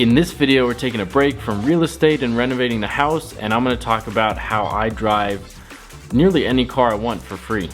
In this video, we're taking a break from real estate and renovating the house, and I'm going to talk about how I drive nearly any car I want for free.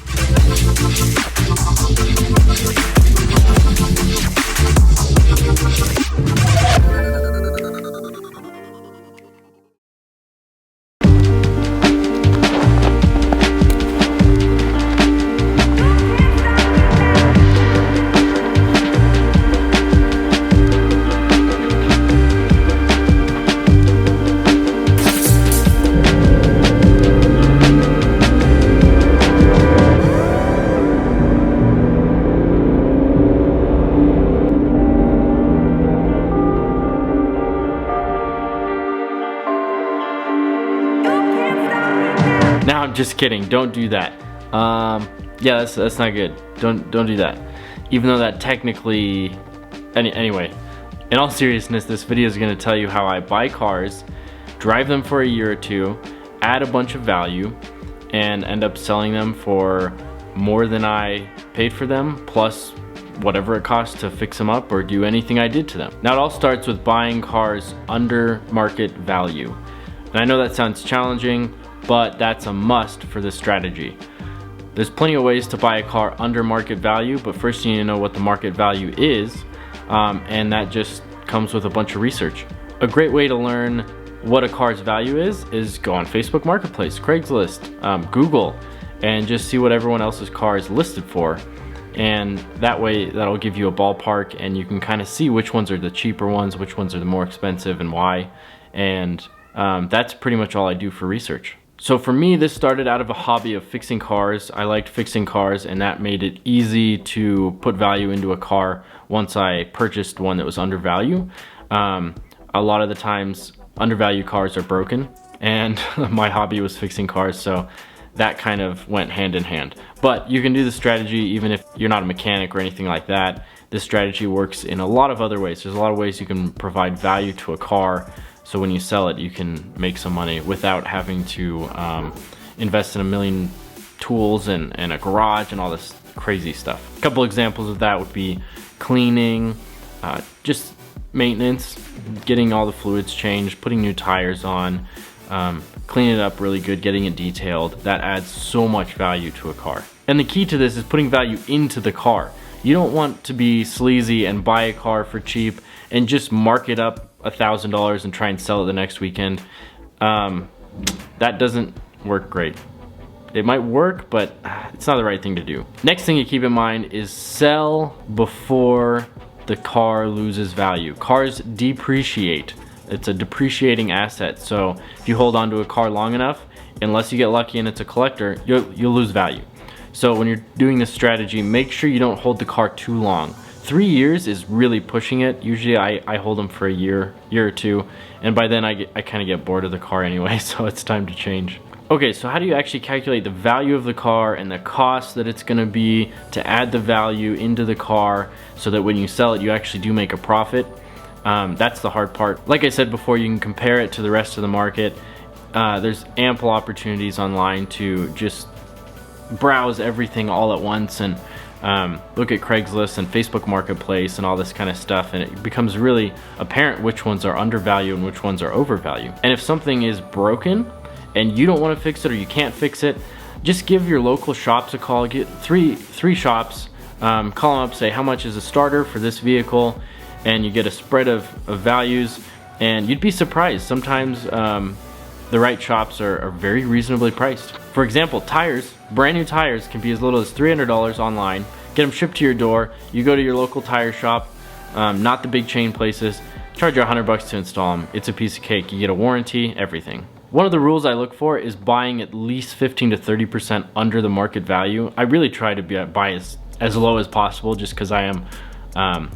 Now, I'm just kidding. Don't do that. Yeah, that's not good. Don't do that. Even though that technically, anyway. In all seriousness, this video is going to tell you how I buy cars, drive them for a year or two, add a bunch of value, and end up selling them for more than I paid for them, plus whatever it costs to fix them up or do anything I did to them. Now, it all starts with buying cars under market value. And I know that sounds challenging, but that's a must for this strategy. There's plenty of ways to buy a car under market value, but first you need to know what the market value is, and that just comes with a bunch of research. A great way to learn what a car's value is go on Facebook Marketplace, Craigslist, Google, and just see what everyone else's car is listed for. And that way, that'll give you a ballpark, and you can kind of see which ones are the cheaper ones, which ones are the more expensive, and why. And that's pretty much all I do for research. So for me, this started out of a hobby of fixing cars. I liked fixing cars, and that made it easy to put value into a car once I purchased one that was undervalued. A lot of the times, undervalued cars are broken, and my hobby was fixing cars, so that kind of went hand in hand. But you can do the strategy even if you're not a mechanic or anything like that. This strategy works in a lot of other ways. There's a lot of ways you can provide value to a car, so when you sell it, you can make some money without having to invest in a million tools and a garage and all this crazy stuff. A couple examples of that would be cleaning, just maintenance, getting all the fluids changed, putting new tires on, cleaning it up really good, getting it detailed. That adds so much value to a car. And the key to this is putting value into the car. You don't want to be sleazy and buy a car for cheap and just mark it up $1,000 and try and sell it the next weekend. That doesn't work great. It might work, but it's not the right thing to do. Next thing you keep in mind is sell before the car loses value. Cars depreciate. It's a depreciating asset. So if you hold on to a car long enough, unless you get lucky and it's a collector, you'll lose value. So when you're doing this strategy, make sure you don't hold the car too long. 3 years is really pushing it. Usually I hold them for a year or two, and by then I kind of get bored of the car anyway, so it's time to change. Okay, so how do you actually calculate the value of the car and the cost that it's gonna be to add the value into the car so that when you sell it, you actually do make a profit? That's the hard part. Like I said before, you can compare it to the rest of the market. There's ample opportunities online to just browse everything all at once and look at Craigslist and Facebook Marketplace and all this kind of stuff, and it becomes really apparent which ones are undervalued and which ones are overvalued. And if something is broken and you don't want to fix it or you can't fix it, just give your local shops a call. Get three shops, call them up, say how much is a starter for this vehicle, and you get a spread of values, and you'd be surprised. Sometimes the right shops are very reasonably priced. For example, tires, brand new tires can be as little as $300 online. Get them shipped to your door. You go to your local tire shop, not the big chain places, charge you $100 to install them. It's a piece of cake. You get a warranty, everything. One of the rules I look for is buying at least 15 to 30% under the market value. I really try to buy as low as possible, just because I am a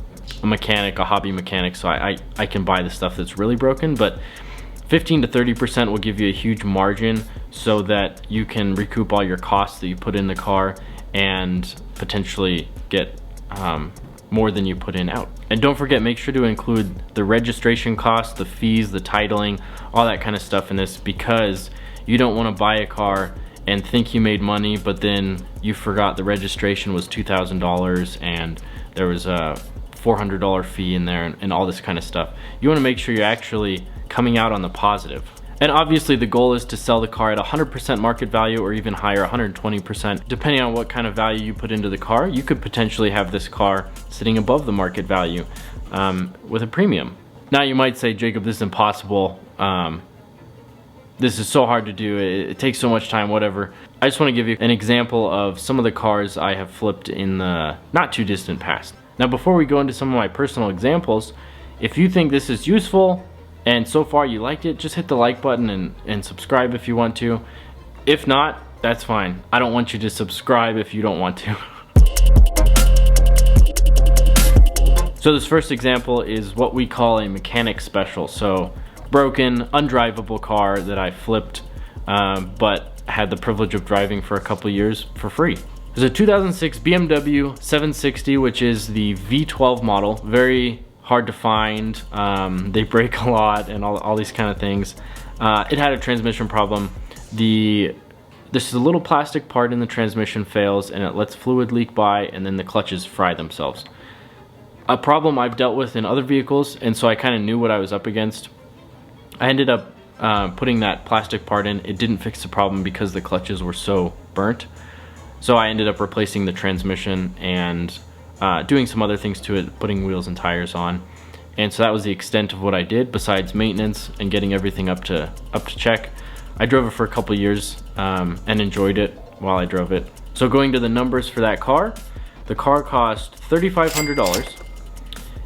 mechanic, a hobby mechanic, so I can buy the stuff that's really broken, but 15 to 30% will give you a huge margin so that you can recoup all your costs that you put in the car and potentially get more than you put in out. And don't forget, make sure to include the registration costs, the fees, the titling, all that kind of stuff in this, because you don't want to buy a car and think you made money, but then you forgot the registration was $2,000 and there was $400 fee in there and all this kind of stuff. You want to make sure you're actually coming out on the positive. And obviously the goal is to sell the car at 100% market value or even higher, 120%. Depending on what kind of value you put into the car, you could potentially have this car sitting above the market value with a premium. Now you might say, Jacob, this is impossible. This is so hard to do. It takes so much time, whatever. I just want to give you an example of some of the cars I have flipped in the not too distant past. Now, before we go into some of my personal examples, if you think this is useful and so far you liked it, just hit the like button and subscribe if you want to. If not, that's fine. I don't want you to subscribe if you don't want to. So this first example is what we call a mechanic special. So broken, undrivable car that I flipped, but had the privilege of driving for a couple years for free. There's a 2006 BMW 760, which is the V12 model. Very hard to find. They break a lot and all these kind of things. It had a transmission problem. This is a little plastic part in the transmission fails and it lets fluid leak by, and then the clutches fry themselves. A problem I've dealt with in other vehicles, and so I kind of knew what I was up against. I ended up putting that plastic part in. It didn't fix the problem because the clutches were so burnt. So I ended up replacing the transmission and doing some other things to it, putting wheels and tires on. And so that was the extent of what I did besides maintenance and getting everything up to check. I drove it for a couple years and enjoyed it while I drove it. So going to the numbers for that car, the car cost $3,500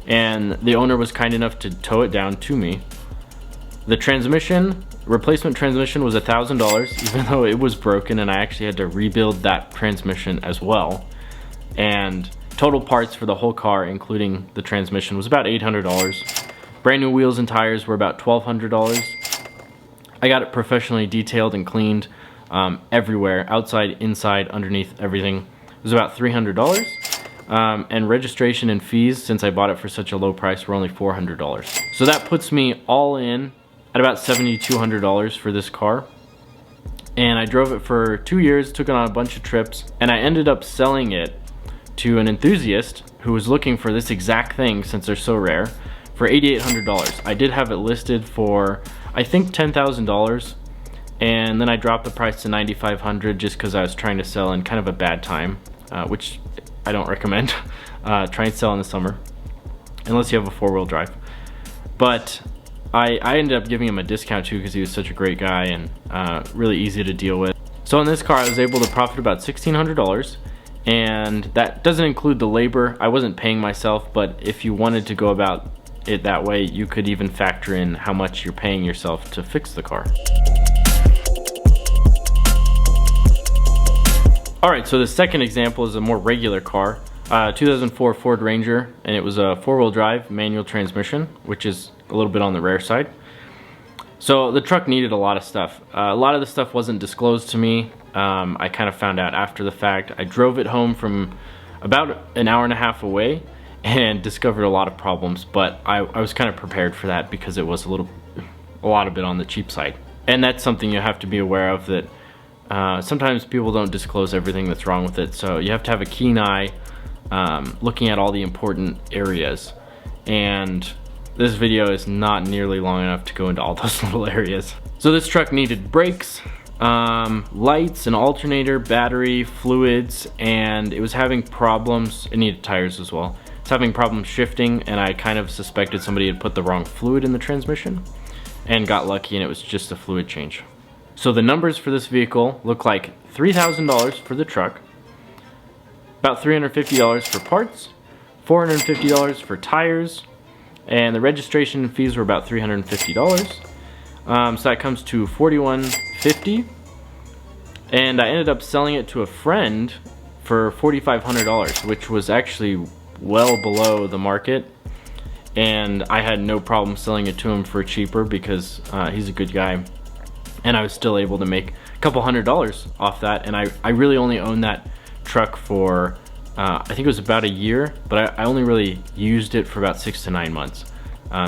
and the owner was kind enough to tow it down to me. The replacement transmission was $1,000, even though it was broken, and I actually had to rebuild that transmission as well. And total parts for the whole car, including the transmission, was about $800. Brand new wheels and tires were about $1,200. I got it professionally detailed and cleaned everywhere, outside, inside, underneath, everything. It was about $300. And registration and fees, since I bought it for such a low price, were only $400. So that puts me all in at about $7,200 for this car. And I drove it for 2 years, took it on a bunch of trips, and I ended up selling it to an enthusiast who was looking for this exact thing, since they're so rare, for $8,800. I did have it listed for, I think, $10,000, and then I dropped the price to $9,500 just because I was trying to sell in kind of a bad time, which I don't recommend. Try and sell in the summer, unless you have a four-wheel drive. But I ended up giving him a discount too because he was such a great guy and really easy to deal with. So in this car I was able to profit about $1,600, and that doesn't include the labor. I wasn't paying myself, but if you wanted to go about it that way, you could even factor in how much you're paying yourself to fix the car. Alright, so the second example is a more regular car. 2004 Ford Ranger, and it was a four-wheel drive manual transmission, which is a little bit on the rare side. So the truck needed a lot of stuff. A lot of the stuff wasn't disclosed to me. I kind of found out after the fact. I drove it home from about an hour and a half away and discovered a lot of problems, but I was kind of prepared for that because it was a lot of it on the cheap side. And that's something you have to be aware of, that sometimes people don't disclose everything that's wrong with it, so you have to have a keen eye looking at all the important areas. And this video is not nearly long enough to go into all those little areas. So this truck needed brakes, lights, an alternator, battery, fluids, and it was having problems. It needed tires as well. It's having problems shifting, and I kind of suspected somebody had put the wrong fluid in the transmission and got lucky and it was just a fluid change. So the numbers for this vehicle look like $3,000 for the truck, about $350 for parts, $450 for tires, and the registration fees were about $350. So that comes to $4,150, and I ended up selling it to a friend for $4,500, which was actually well below the market, and I had no problem selling it to him for cheaper because he's a good guy, and I was still able to make a couple $100s off that. And I really only owned that truck for I think it was about a year, but I only really used it for about 6 to 9 months.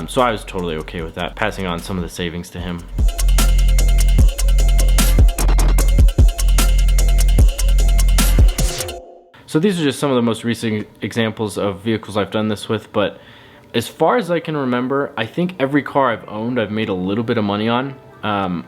So I was totally okay with that, passing on some of the savings to him. So these are just some of the most recent examples of vehicles I've done this with, but as far as I can remember, I think every car I've owned I've made a little bit of money on,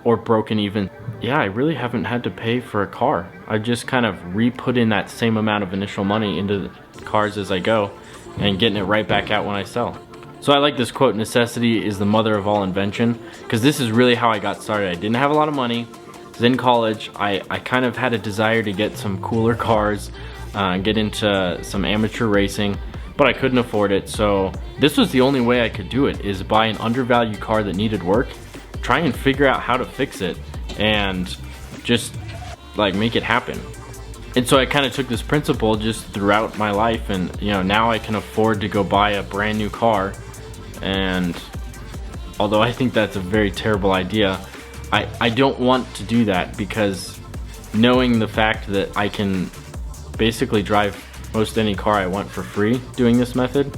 or broken even. Yeah, I really haven't had to pay for a car. I just kind of re-put in that same amount of initial money into the cars as I go and getting it right back out when I sell. So I like this quote, necessity is the mother of all invention, because this is really how I got started. I didn't have a lot of money. I was in college. I kind of had a desire to get some cooler cars, get into some amateur racing, but I couldn't afford it. So this was the only way I could do it, is buy an undervalued car that needed work, try and figure out how to fix it, and just like make it happen. And so I kind of took this principle just throughout my life, and you know, now I can afford to go buy a brand new car. And although I think that's a very terrible idea, I don't want to do that, because knowing the fact that I can basically drive most any car I want for free doing this method,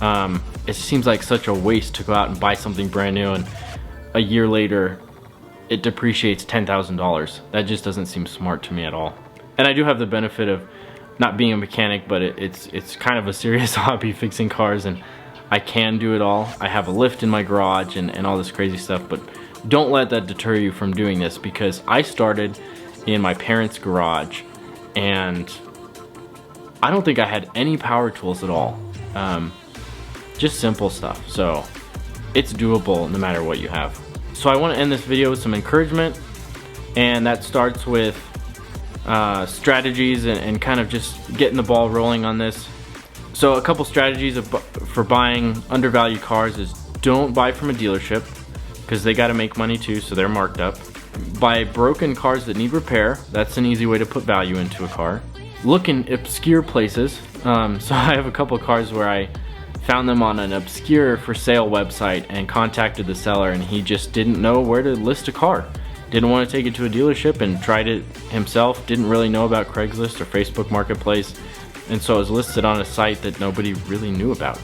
it seems like such a waste to go out and buy something brand new and a year later it depreciates $10,000. That just doesn't seem smart to me at all. And I do have the benefit of not being a mechanic, but it's kind of a serious hobby, fixing cars, and I can do it all. I have a lift in my garage and all this crazy stuff, but don't let that deter you from doing this, because I started in my parents' garage and I don't think I had any power tools at all. Just simple stuff. So it's doable no matter what you have. So I want to end this video with some encouragement, and that starts with strategies and kind of just getting the ball rolling on this. So a couple strategies for buying undervalued cars is, don't buy from a dealership, because they got to make money too, so they're marked up. Buy broken cars that need repair. That's an easy way to put value into a car. Look in obscure places. So I have a couple cars where I found them on an obscure for sale website and contacted the seller, and he just didn't know where to list a car. Didn't want to take it to a dealership and tried it himself. Didn't really know about Craigslist or Facebook Marketplace, and so it was listed on a site that nobody really knew about.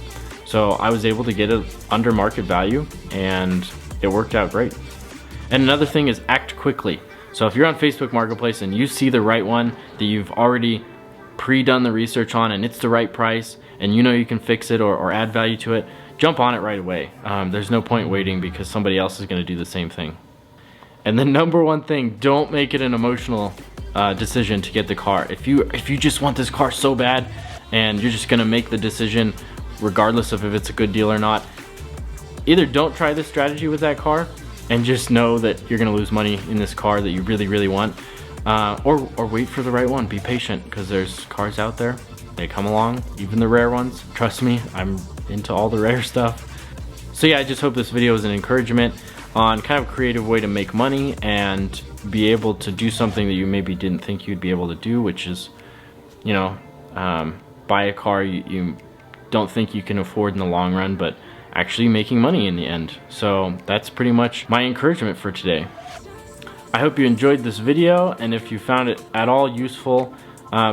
So I was able to get it under market value, and it worked out great. And another thing is, act quickly. So if you're on Facebook Marketplace and you see the right one that you've already pre-done the research on, and it's the right price, and you know you can fix it or add value to it, jump on it right away. There's no point waiting, because somebody else is going to do the same thing. And the number one thing, don't make it an emotional decision to get the car. If you just want this car so bad and you're just going to make the decision regardless of if it's a good deal or not, either don't try this strategy with that car and just know that you're going to lose money in this car that you really want, or wait for the right one. Be patient, because there's cars out there, they come along, even the rare ones. Trust me, I'm into all the rare stuff. So yeah, I just hope this video is an encouragement on kind of a creative way to make money and be able to do something that you maybe didn't think you'd be able to do, which is, you know, buy a car you don't think you can afford in the long run, but actually making money in the end. So that's pretty much my encouragement for today. I hope you enjoyed this video, and if you found it at all useful,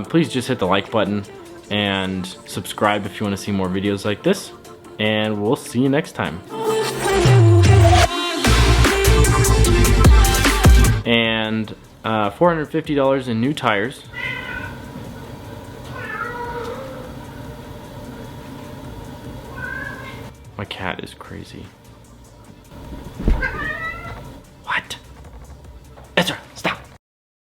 please just hit the like button and subscribe if you want to see more videos like this, and we'll see you next time. And $450 in new tires. My cat is crazy.